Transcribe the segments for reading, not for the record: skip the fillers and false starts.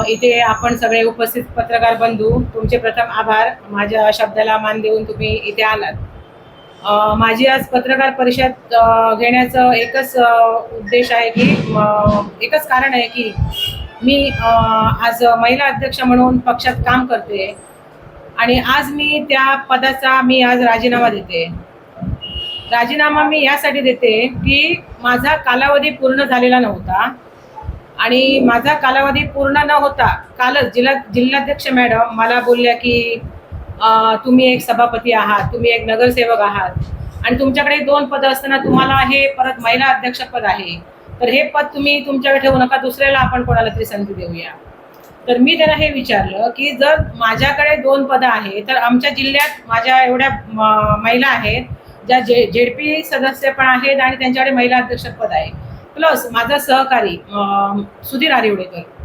इथे आपण सगळे उपस्थित पत्रकार बंधू, तुमचे प्रथम आभार. माझ्या शब्दाला मान देऊन तुम्ही इथे आलात. माझी आज पत्रकार परिषद घेण्याचं एकच उद्देश आहे की एकच कारण आहे की मी आज महिला अध्यक्ष म्हणून पक्षात काम करते आणि आज मी त्या पदाचा आज राजीनामा देते. राजीनामा मी यासाठी देते की माझा कालावधी पूर्ण झालेला नव्हता आणि माझा कालावधी पूर्ण न होता कालच जिल्हाध्यक्ष मॅडम मला बोलल्या की तुम्ही एक सभापती आहात, तुम्ही एक नगरसेवक आहात आणि तुमच्याकडे 2 पदं असताना तुम्हाला हे परत महिला अध्यक्षपद आहे, तर हे पद तुम्ही तुमच्याकडे ठेवू नका, दुसऱ्याला आपण कोणाला तरी संधी देऊया. तर मी त्यांना हे विचारलं की जर माझ्याकडे 2 पदं आहे तर आमच्या जिल्ह्यात माझ्या एवढ्या महिला आहेत ज्या जेडपी सदस्य पण आहेत आणि त्यांच्याकडे महिला अध्यक्षपद आहे, प्लस माझा सहकारी सुधीर आरिवडेकर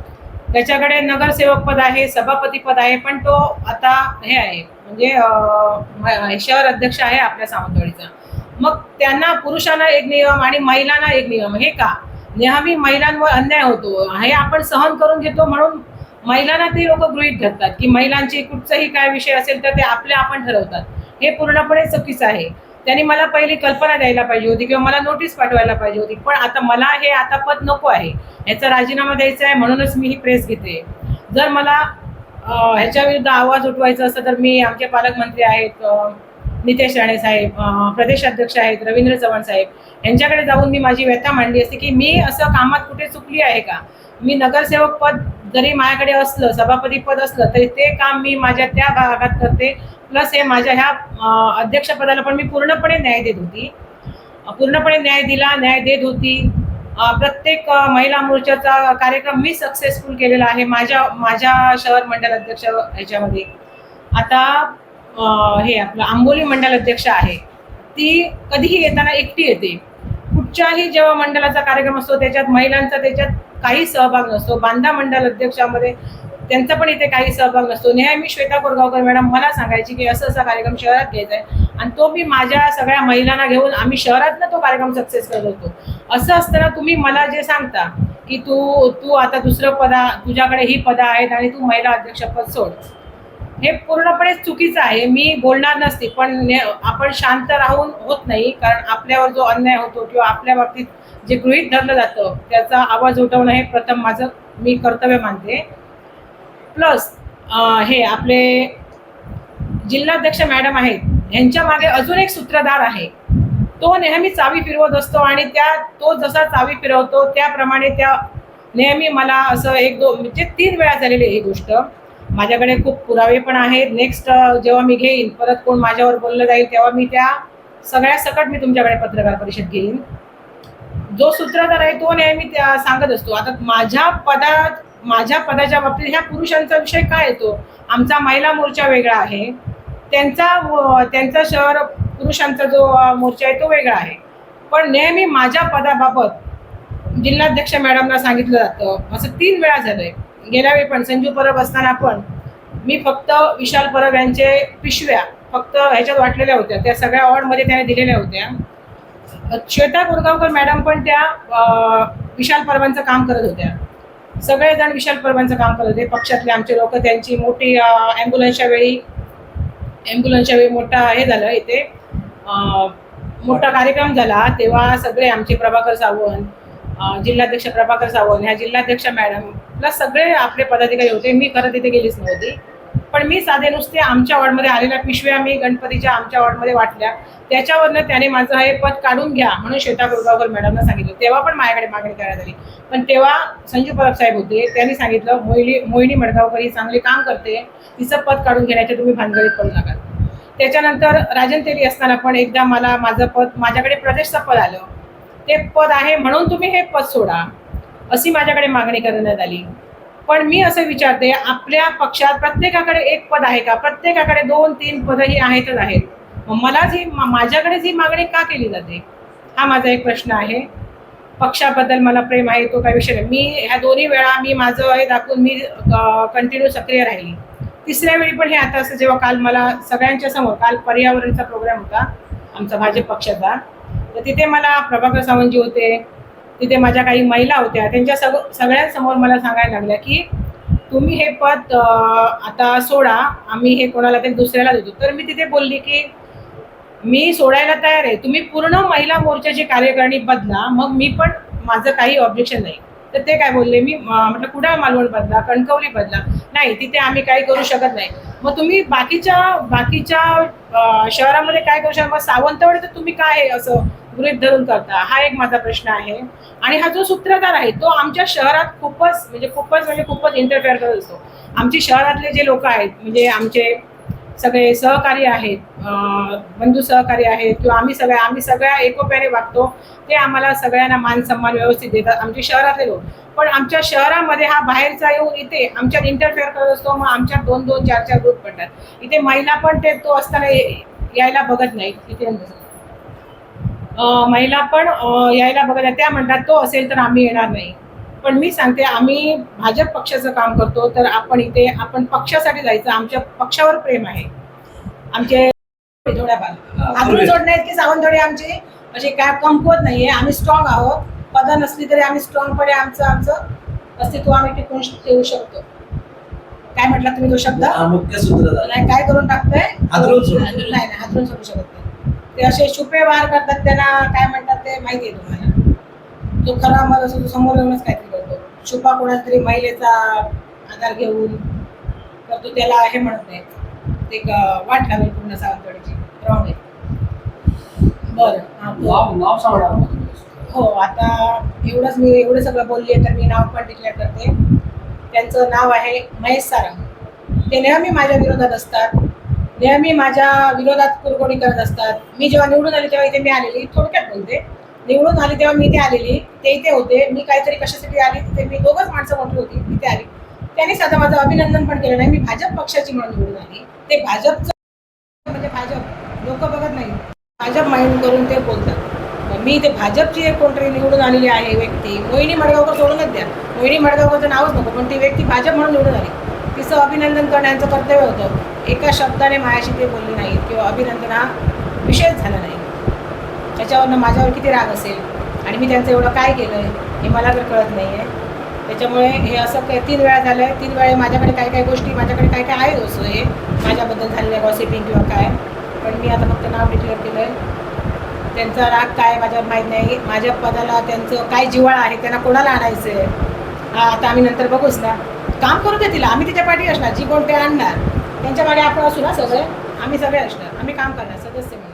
त्याच्याकडे नगरसेवक पद आहे, सभापती पद आहे, पण तो आता हे आहे म्हणजे शहर अध्यक्ष आहे आपल्या सावंतवाडीचा. मग त्यांना पुरुषांना एक नियम आणि महिलांना एक नियम, हे का नेहमी महिलांवर अन्याय होतो हे आपण सहन करून घेतो, म्हणून महिलांना ते लोक गृहीत धरतात की महिलांची कुठचाही काय विषय असेल तर ते आपण ठरवतात. हे पूर्णपणे चुकीचं आहे. त्यांनी मला पहिली कल्पना द्यायला पाहिजे होती किंवा मला नोटीस पाठवायला पाहिजे होती, पण आता मला हे आता पद नको आहे, ह्याचा राजीनामा द्यायचा आहे, म्हणूनच मी ही प्रेस घेते. जर मला ह्याच्या विरुद्ध आवाज उठवायचा असतं तर मी आमचे पालकमंत्री आहेत नितेश राणे साहेब, प्रदेशाध्यक्ष आहेत रवींद्र चव्हाण साहेब, यांच्याकडे जाऊन मी माझी व्यथा मांडली असते की मी असं कामात कुठे चुकली आहे का. मी नगरसेवक पद जरी माझ्याकडे असलं, सभापती पद असलं, तरी ते काम मी माझ्या त्या भागात करते, प्लस हे माझ्या ह्या अध्यक्षपदाला पण मी पूर्णपणे न्याय देत होती, पूर्णपणे न्याय देत होती. प्रत्येक महिला मोर्चाचा कार्यक्रम मी सक्सेसफुल केलेला आहे माझ्या शहर मंडल अध्यक्ष ह्याच्यामध्ये. आता हे आपलं आंबोली मंडल अध्यक्ष आहे, ती कधीही येताना एकटी येते. कुठच्याही जेव्हा मंडळाचा कार्यक्रम असतो त्याच्यात महिलांचा त्याच्यात काही सहभाग नसतो. बांधा मंडल अध्यक्षामध्ये त्यांचा पण इथे काही सहभाग नसतो. नेहमी श्वेता कोरगावकर मॅडम मला सांगायची की असं असा कार्यक्रम शहरात घ्यायचा आहे आणि तो मी माझ्या सगळ्या महिलांना घेऊन आम्ही शहरातनं तो कार्यक्रम सक्सेस करत होतो. असं असताना तुम्ही मला जे सांगता की तू आता दुसरं तुझ्याकडे ही पदं आहेत आणि तू महिला अध्यक्षपद सोड, हे पूर्णपणे चुकीचं आहे. मी बोलणार नसते, पण आपण शांत राहून होत नाही, कारण आपल्यावर जो अन्याय होतो किंवा आपल्या बाबतीत जे गृहीत धरलं जातं त्याचा आवाज उठवणं हे प्रथम मी कर्तव्य मानते. प्लस हे आपले जिल्हाध्यक्ष मॅडम आहेत, यांच्या मागे अजून एक सूत्रधार आहे, तो नेहमी चावी फिरवत असतो आणि तो जसा चावी फिरवतो त्याप्रमाणे त्या नेहमी मला असं 1-2 म्हणजे 3 वेळा झालेली ही गोष्ट. माझ्याकडे खूप पुरावे पण आहेत. नेक्स्ट जेव्हा मी घेईन परत कोण माझ्यावर बोललं जाईल तेव्हा मी त्या सगळ्या सकट मी तुमच्याकडे पत्रकार परिषद घेईन. जो सूत्रधार आहे तो नेहमी सांगत असतो. आता माझ्या पदाच्या बाबतीत ह्या पुरुषांचा विषय काय येतो, आमचा महिला मोर्चा वेगळा आहे, त्यांचा शहर पुरुषांचा जो मोर्चा आहे तो वेगळा आहे. पण नेहमी माझ्या पदाबाबत जिल्हाध्यक्ष मॅडमला सांगितलं जातं. असं 3 वेळा झालंय. गेल्या वेळी पण संजू परब असताना पण मी फक्त विशाल परब यांचे पिशव्या फक्त ह्याच्यात वाटलेल्या होत्या, त्या सगळ्या वॉर्डमध्ये त्याने दिलेल्या होत्या. श्वेता कोरगावकर मॅडम पण त्या विशाल परबांचं काम करत होत्या. सगळेजण विशाल परबांचं काम करत होते. पक्षातले आमचे लोक त्यांची मोठी ॲम्ब्युलन्सच्या वेळी मोठा हे झालं, इथे मोठा कार्यक्रम झाला, तेव्हा सगळे आमचे प्रभाकर सावंत, जिल्हाध्यक्ष प्रभाकर सावंत, ह्या जिल्हाध्यक्ष मॅडम प्लस सगळे आपले पदाधिकारी होते. मी खरं तिथे गेलीच नव्हती, पण मी साधे नुसते आमच्या वॉर्डमध्ये आलेल्या पिशव्या मी गणपतीच्या आमच्या वॉर्डमध्ये वाटल्या. त्याच्यावरनं त्याने माझं हे पद काढून घ्या म्हणून श्वेता कोरगावकर मॅडमला सांगितलं. तेव्हा पण माझ्याकडे मागणी करण्यात आली, पण तेव्हा संजू परब साहेब होते, त्यांनी सांगितलं मोहिनी मडगावकर ही चांगली काम करते, तिचं पद काढून घेण्याचे तुम्ही भानगडीत पडू नका. त्याच्यानंतर राजन तेली असताना पण एकदा माझं पद माझ्याकडे प्रदेशचं पद आलं, ते पद आहे म्हणून तुम्ही हे पद सोडा अशी माझ्याकडे मागणी करण्यात आली. पण मी असं विचारते, आपल्या पक्षात प्रत्येकाकडे एक पद आहे का? प्रत्येकाकडे 2-3 पदं ही आहेतच आहेत. माझ्याकडे ही मागणी का केली जाते, हा माझा एक प्रश्न आहे. पक्षाबद्दल मला प्रेम आहे, तो काही विषय नाही. मी ह्या 2 वेळा मी माझं हे दाखवून मी कंटिन्यू सक्रिय राहिली. 3ऱ्या वेळी पण हे आता असं जेव्हा काल मला सगळ्यांच्या समोर, काल पर्यावरणचा प्रोग्राम होता आमचा भाजप पक्षाचा, तर तिथे मला प्रभाकर सावंतजी होते, तिथे माझ्या काही महिला होत्या, त्यांच्या सगळ्यांसमोर मला सांगायला लागल्या की तुम्ही हे पद आता सोडा, आम्ही हे कोणाला तरी दुसऱ्याला देतो. तर मी तिथे बोलली की मी सोडायला तयार आहे, तुम्ही पूर्ण महिला मोर्चाची कार्यकारिणी बदला, मग मी पण, माझं काही ऑब्जेक्शन नाही. तर ते काय बोलले, मी म्हटलं कुठं मालवण बदला, कणकवली बदला, नाही तिथे आम्ही काही करू शकत नाही. मग तुम्ही बाकीच्या शहरामध्ये काय करू शकता, मग सावंतवाडी तर तुम्ही काय असं गृहीत धरून करता, हा एक माझा प्रश्न आहे. आणि हा जो सूत्रधार आहे तो आमच्या शहरात खूपच इंटरफेअर करत असतो. आमची शहरातले जे लोक आहेत, म्हणजे आमचे सगळे सहकारी आहेत, बंधू सहकारी आहेत, किंवा आम्ही सगळ्या एकोप्याने वागतो, ते आम्हाला सगळ्यांना मान सन्मान व्यवस्थित देतात, आमच्या शहरातले लोक. पण आमच्या शहरामध्ये हा बाहेरचा येऊन इथे आमच्यात इंटरफेअर करत असतो, मग आमच्यात 2-2, 4-4 ग्रुप पडतात. इथे महिला पण तो असताना यायला बघत नाही. इथे महिला पण यायला बघत नाही, त्या म्हणतात तो असेल तर आम्ही येणार नाही. पण मी सांगते, आम्ही भाजप पक्षाचं काम करतो, तर आपण पक्षासाठी जायचं, आमच्या पक्षावर प्रेम आहे. आमचे थोड्याफार हातून जोडणे की सावंतवाडी आमची अशी काय कमकुवत नाहीये, आम्ही स्ट्रॉंग आहोत. पदं नसली तरी आम्ही स्ट्रॉंगपणे आमचं अस्तित्व आम्ही टिकवून ठेवू शकतो. काय म्हटलं तुम्ही तो शब्द? मुख्य सूत्रधार नाही, काय करून टाकतोय, नाही हातरून सोडू शकत नाही. ते असे छुपे वार करतात, त्यांना काय म्हणतात ते माहिती आहे तुम्हाला. तो खरा मग असं समोर येऊनच काहीतरी करतो, छुपा कोणाचा तरी महिलेचा आधार घेऊन करतो, त्याला हे म्हणत नाही. ते वाट लावेल पूर्ण सावंतवाडीची राऊंड आहे. बरं, नाव सांगणार. हो, आता मी एवढं सगळं बोलली आहे, तर मी नाव पण डिक्लेअर करते. त्यांचं नाव आहे महेश सारंग. ते नेहमी माझ्या विरोधात असतात, नेहमी माझ्या विरोधात कुरघोडी करत असतात. मी जेव्हा निवडून आली तेव्हा इथे मी आलेली, थोडक्यात बोलते, निवडून आली तेव्हा मी इथे आलेली, ते इथे होते. मी काहीतरी कशासाठी आली, तिथे मी दोघंच माणसं मोठी होती, इथे आली. त्यांनी साधं माझं अभिनंदन पण केलं नाही. मी भाजप पक्षाची म्हणून निवडून आली. ते भाजपचं म्हणजे भाजप लोक बघत नाही, भाजप माइंड करून ते बोलतात. मी ते भाजपची एक कोणतरी निवडून आलेली आहे व्यक्ती, मोहिनी मडगावकर सोडूनच द्या, मोहिनी मडगावकरचं नावच नको, पण ती व्यक्ती भाजप म्हणून निवडून आली. तिचं अभिनंदन करण्याचं कर्तव्य होतं. एका शब्दाने माझ्याशी ते बोलले नाही, किंवा अभिनंदन हा विषयच झाला नाही. त्याच्यावरनं माझ्यावर किती राग असेल, आणि मी त्यांचं एवढं काय केलं आहे हे मला तर कळत नाही आहे. त्याच्यामुळे हे असं 3 वेळा झालं आहे. 3 वेळा माझ्याकडे काय गोष्टी, माझ्याकडे काय आहे असं हे माझ्याबद्दल झालेलं गॉसिपिंग किंवा काय. पण मी आता फक्त नाव डिक्लेअर केलं आहे. त्यांचा राग काय माझ्यावर माहीत नाही, माझ्या पदाला त्यांचं काय जिव्हाळा आहे, त्यांना कोणाला आणायचं आहे हा आता आम्ही नंतर बघूच ना. काम करू दे तिला, आम्ही तिच्या पाठी असणार, जी कोण ते आणणार त्यांच्या मागे आपण असू ना, सगळे आम्ही सगळे असणार, आम्ही काम करणार सदस्य म्हणून.